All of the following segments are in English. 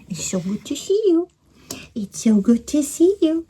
It's so good to see you. It's so good to see you.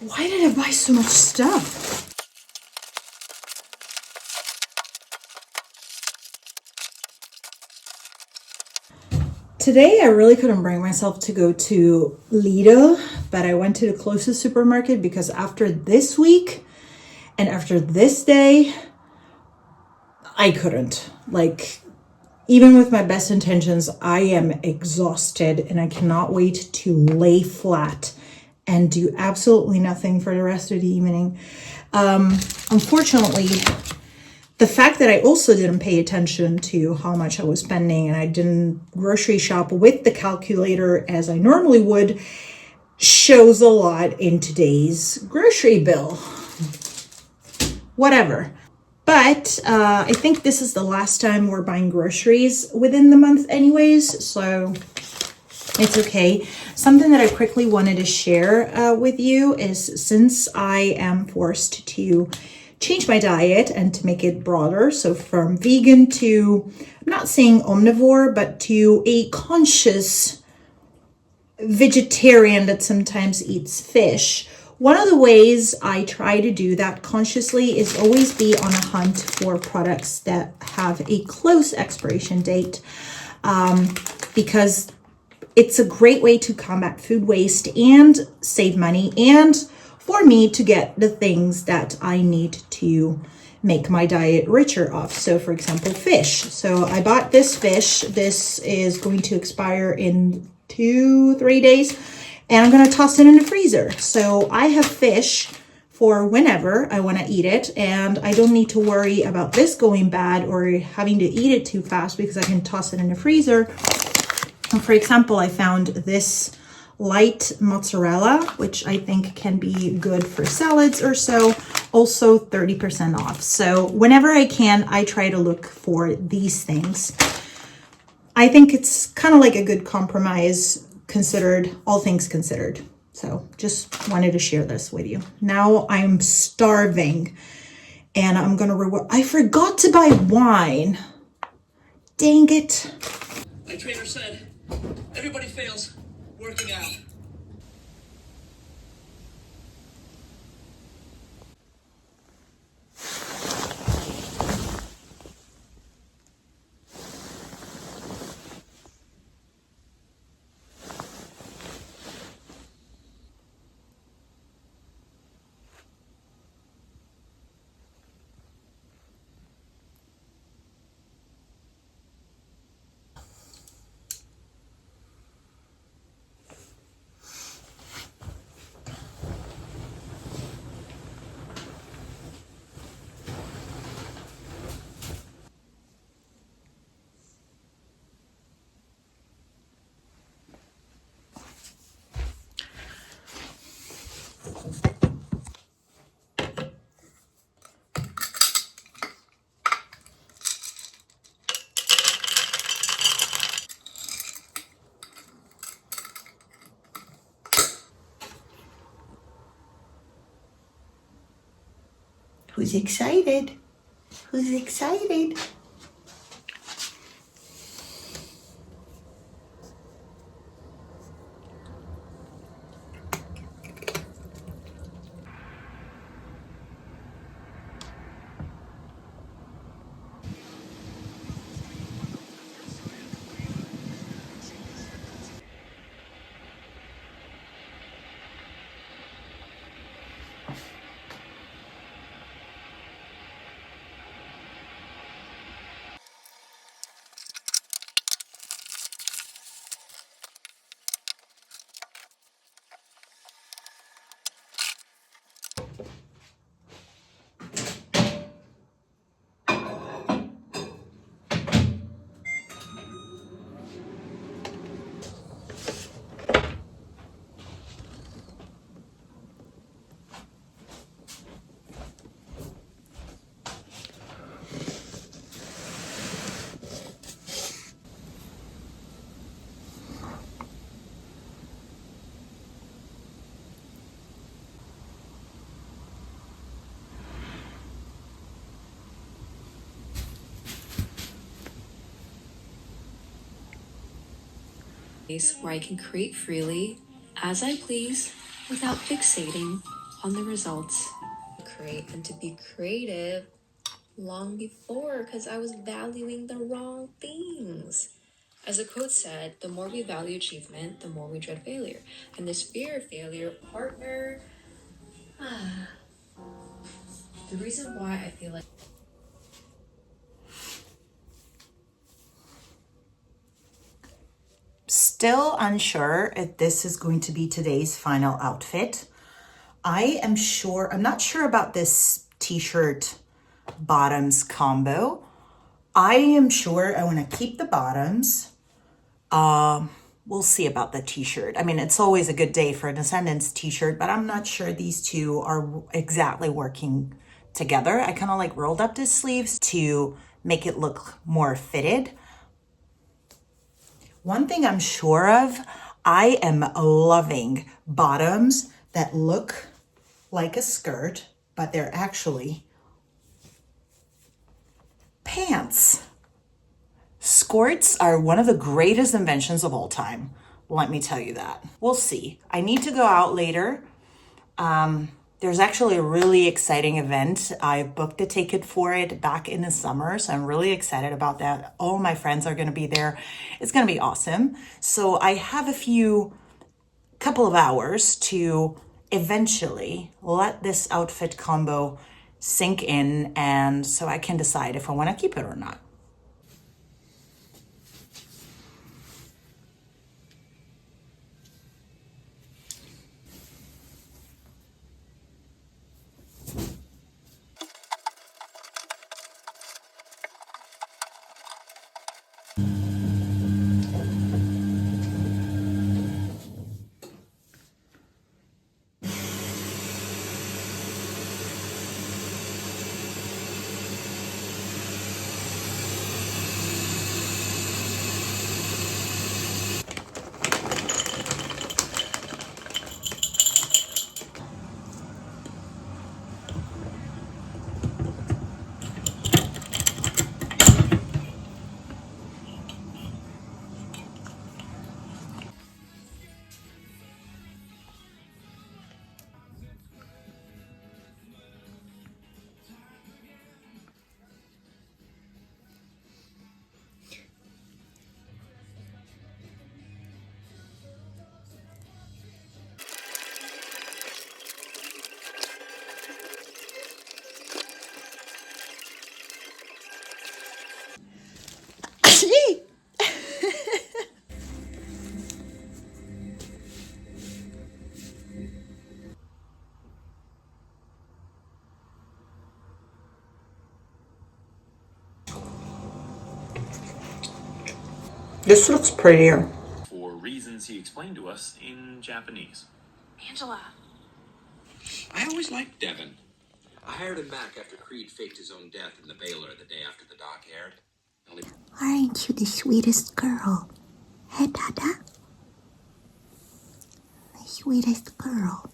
Why did I buy so much stuff? Today I really couldn't bring myself to go to Lidl, but I went to the closest supermarket because after this week and after this day, I couldn't. Like, even with my best intentions, I am exhausted and I cannot wait to lay flat and do absolutely nothing for the rest of the evening. Unfortunately, the fact that I also didn't pay attention to how much I was spending and I didn't grocery shop with the calculator as I normally would shows a lot in today's grocery bill. Whatever. But I think this is the last time we're buying groceries within the month anyways, so it's okay. Something that I quickly wanted to share with you is, since I am forced to change my diet and to make it broader, so from vegan to, I'm not saying omnivore, but to a conscious vegetarian that sometimes eats fish. One of the ways I try to do that consciously is always be on a hunt for products that have a close expiration date, because it's a great way to combat food waste and save money, and for me to get the things that I need to make my diet richer off. So for example, fish. So I bought this fish. This is going to expire in 2-3 days, and I'm going to toss it in the freezer. So I have fish for whenever I want to eat it, and I don't need to worry about this going bad or having to eat it too fast because I can toss it in the freezer. And for example, I found this light mozzarella, which I think can be good for salads or so, also 30% off. So whenever I can, I try to look for these things. I think it's kind of like a good compromise, considered all things considered. So just wanted to share this with you. Now I'm starving and I'm gonna reward. I forgot to buy wine. Dang it. My trainer said everybody fails working out. Who's excited? Who's excited? Where I can create freely as I please without fixating on the results. Create and to be creative long before because I was valuing the wrong things. As the quote said, the more we value achievement, the more we dread failure. And this fear of failure, partner, the reason why I feel like Still unsure if this is going to be today's final outfit. I'm not sure about this t-shirt bottoms combo. I am sure I want to keep the bottoms. We'll see about the t-shirt. I mean, it's always a good day for a Descendants t-shirt, but I'm not sure these two are exactly working together. I kind of like rolled up the sleeves to make it look more fitted. One thing I'm sure of, I am loving bottoms that look like a skirt, but they're actually pants. Skirts are one of the greatest inventions of all time. Let me tell you that. We'll see. I need to go out later. There's actually a really exciting event. I booked a ticket for it back in the summer, so I'm really excited about that. All my friends are going to be there. It's going to be awesome. So I have couple of hours to eventually let this outfit combo sink in, and so I can decide if I want to keep it or not. This looks prettier. For reasons he explained to us in Japanese. Angela. I always liked Devin. I hired him back after Creed faked his own death in the Baylor the day after the doc aired. Aren't you the sweetest girl? Hey, Dada? The sweetest girl.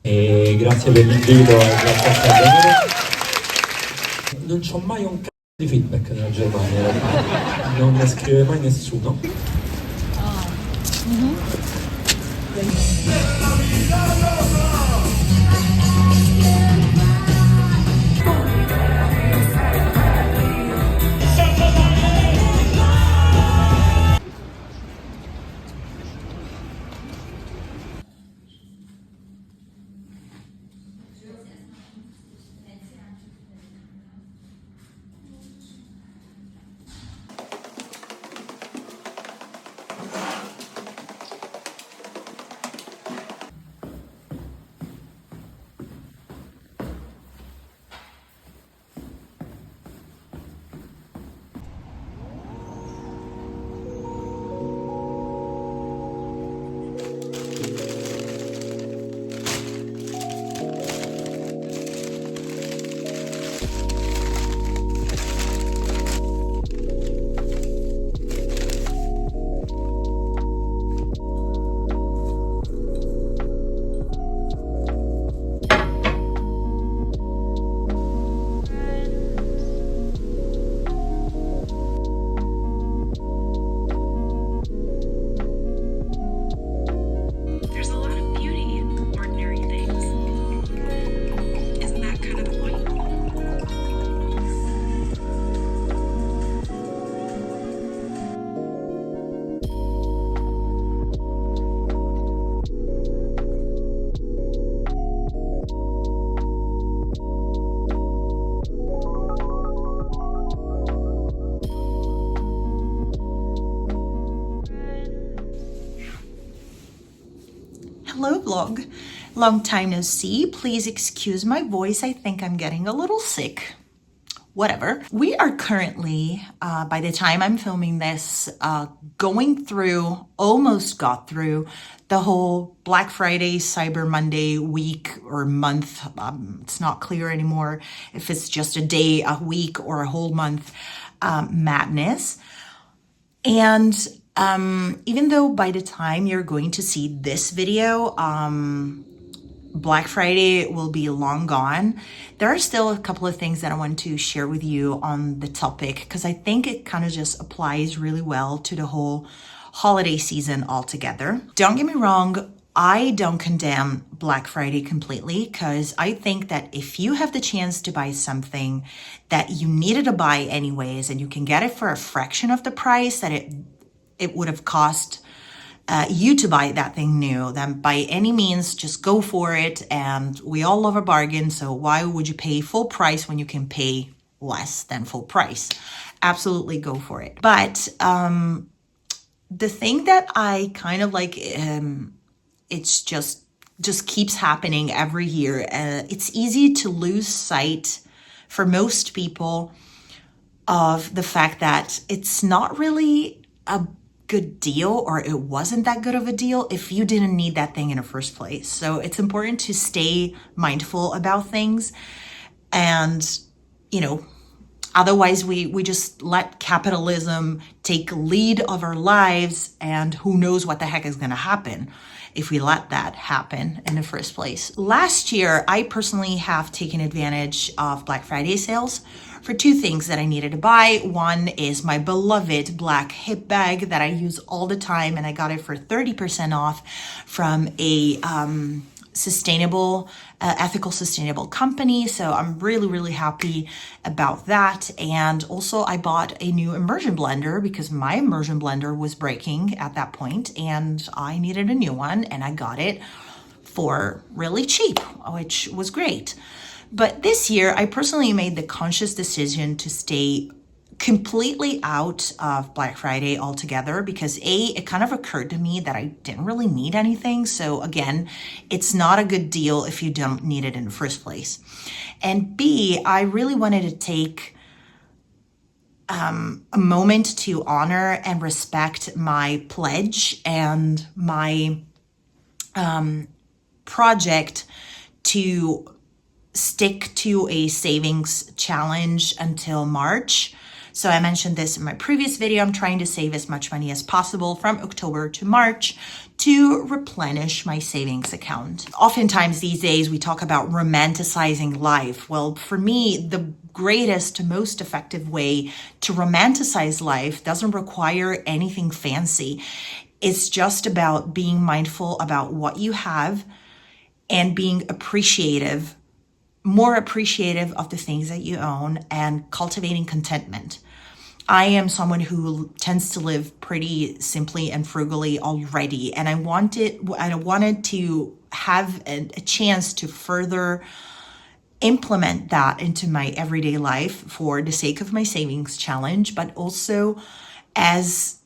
E grazie per l'invito e grazie a te. Non c'ho mai un c***o di feedback nella Germania, in realtà. Non ne scrive mai nessuno. There's a lot of beauty in ordinary things. Isn't that kind of the point? Hello vlog, long time no see. Please excuse my voice. I think I'm getting a little sick. Whatever. We are currently, by the time I'm filming this, almost got through the whole Black Friday, Cyber Monday week or month. It's not clear anymore if it's just a day, a week, or a whole month madness. And even though by the time you're going to see this video, Black Friday will be long gone, there are still a couple of things that I want to share with you on the topic, because I think it kind of just applies really well to the whole holiday season altogether. Don't get me wrong, I don't condemn Black Friday completely, because I think that if you have the chance to buy something that you needed to buy anyways, and you can get it for a fraction of the price that it it would have cost you to buy that thing new, then by any means, just go for it. And we all love a bargain. So why would you pay full price when you can pay less than full price? Absolutely go for it. But the thing that I kind of like, it's just keeps happening every year. It's easy to lose sight for most people of the fact that it's not really a good deal, or it wasn't that good of a deal if you didn't need that thing in the first place. So it's important to stay mindful about things. And, you know, otherwise we just let capitalism take lead of our lives, and who knows what the heck is going to happen if we let that happen in the first place. Last year, I personally have taken advantage of Black Friday sales for two things that I needed to buy. One is my beloved black hip bag that I use all the time, and I got it for 30% off from a ethical sustainable company. So I'm really, really happy about that. And also I bought a new immersion blender because my immersion blender was breaking at that point and I needed a new one, and I got it for really cheap, which was great. But this year I personally made the conscious decision to stay completely out of Black Friday altogether because it kind of occurred to me that I didn't really need anything. So again, it's not a good deal if you don't need it in the first place. And B, I really wanted to take a moment to honor and respect my pledge and my project to stick to a savings challenge until March. So I mentioned this in my previous video. I'm trying to save as much money as possible from October to March to replenish my savings account. Oftentimes these days we talk about romanticizing life. Well, for me, the greatest, most effective way to romanticize life doesn't require anything fancy. It's just about being mindful about what you have and being more appreciative of the things that you own and cultivating contentment. I am someone who tends to live pretty simply and frugally already, and I wanted to have a chance to further implement that into my everyday life for the sake of my savings challenge, but also as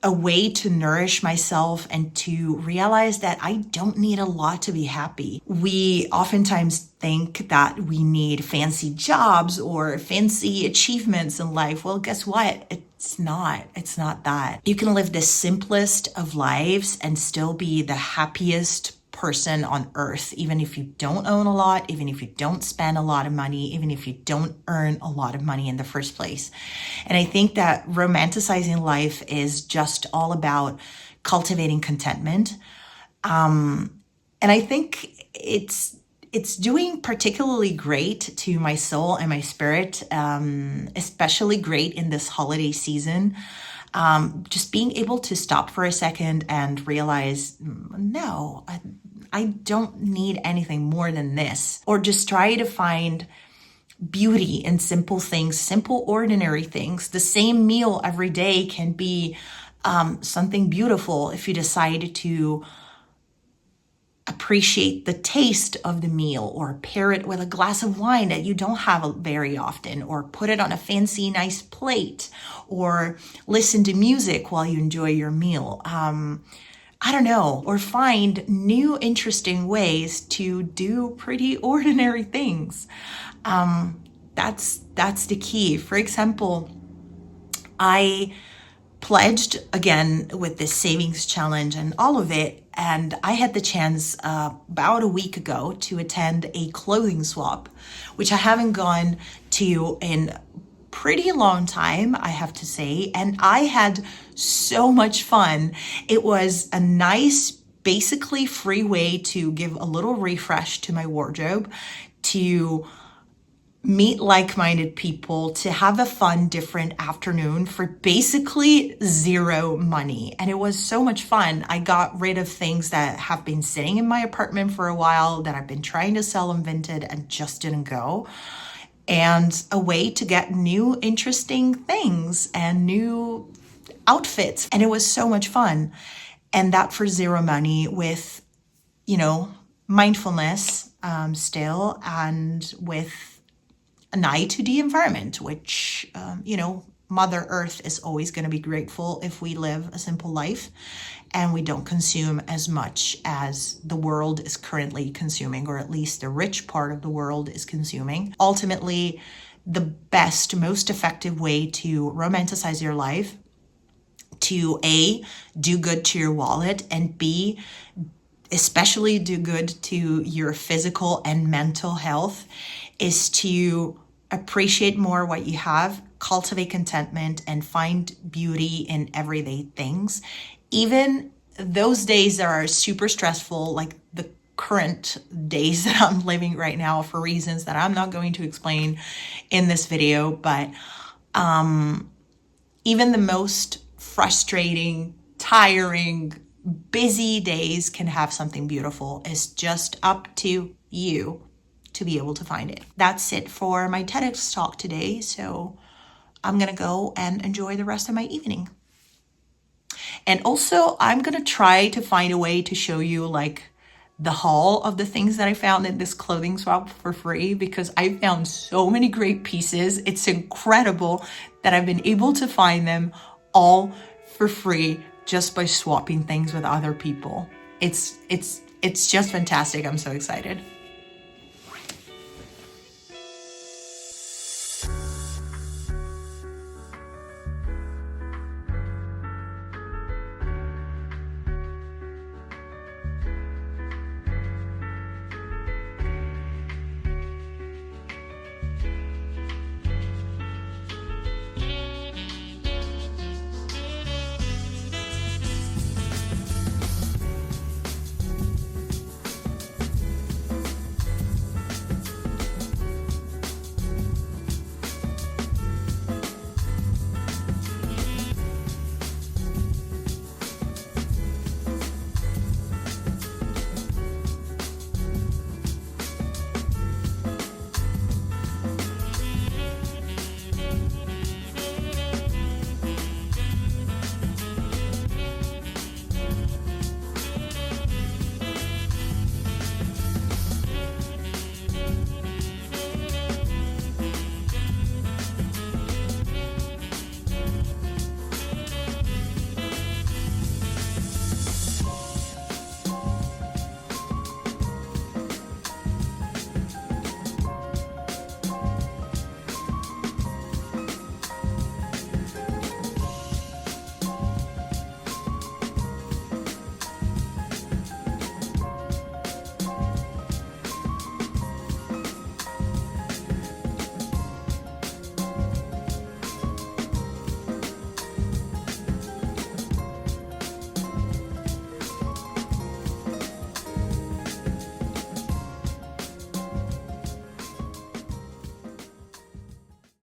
a way to nourish myself and to realize that I don't need a lot to be happy. We oftentimes think that we need fancy jobs or fancy achievements in life. Well, guess what? It's not that. You can live the simplest of lives and still be the happiest person on earth, even if you don't own a lot, even if you don't spend a lot of money, even if you don't earn a lot of money in the first place. And I think that romanticizing life is just all about cultivating contentment. And I think it's doing particularly great to my soul and my spirit, especially great in this holiday season. Just being able to stop for a second and realize, no, I don't need anything more than this. Or just try to find beauty in simple things, simple, ordinary things. The same meal every day can be something beautiful if you decide to appreciate the taste of the meal, or pair it with a glass of wine that you don't have very often, or put it on a fancy, nice plate, or listen to music while you enjoy your meal. I don't know, or find new interesting ways to do pretty ordinary things. That's the key. For example, I pledged again with this savings challenge and all of it, and I had the chance about a week ago to attend a clothing swap, which I haven't gone to in pretty long time, I have to say, and I had so much fun. It was a nice, basically free way to give a little refresh to my wardrobe, to meet like-minded people, to have a fun, different afternoon for basically zero money. And it was so much fun. I got rid of things that have been sitting in my apartment for a while that I've been trying to sell on Vinted and just didn't go. And a way to get new, interesting things and new outfits, and it was so much fun. And that for zero money with, you know, mindfulness still, and with an eye to the environment, which, you know, Mother Earth is always going to be grateful if we live a simple life and we don't consume as much as the world is currently consuming, or at least the rich part of the world is consuming. Ultimately, the best, most effective way to romanticize your life, to A, do good to your wallet, and B, especially do good to your physical and mental health, is to appreciate more what you have, cultivate contentment, and find beauty in everyday things. Even those days that are super stressful, like the current days that I'm living right now for reasons that I'm not going to explain in this video, but even the most frustrating, tiring, busy days can have something beautiful. It's just up to you to be able to find it. That's it for my TEDx talk today. So I'm gonna go and enjoy the rest of my evening. And also I'm gonna try to find a way to show you like the haul of the things that I found in this clothing swap for free, because I found so many great pieces. It's incredible that I've been able to find them all for free just by swapping things with other people. It's just fantastic. I'm so excited.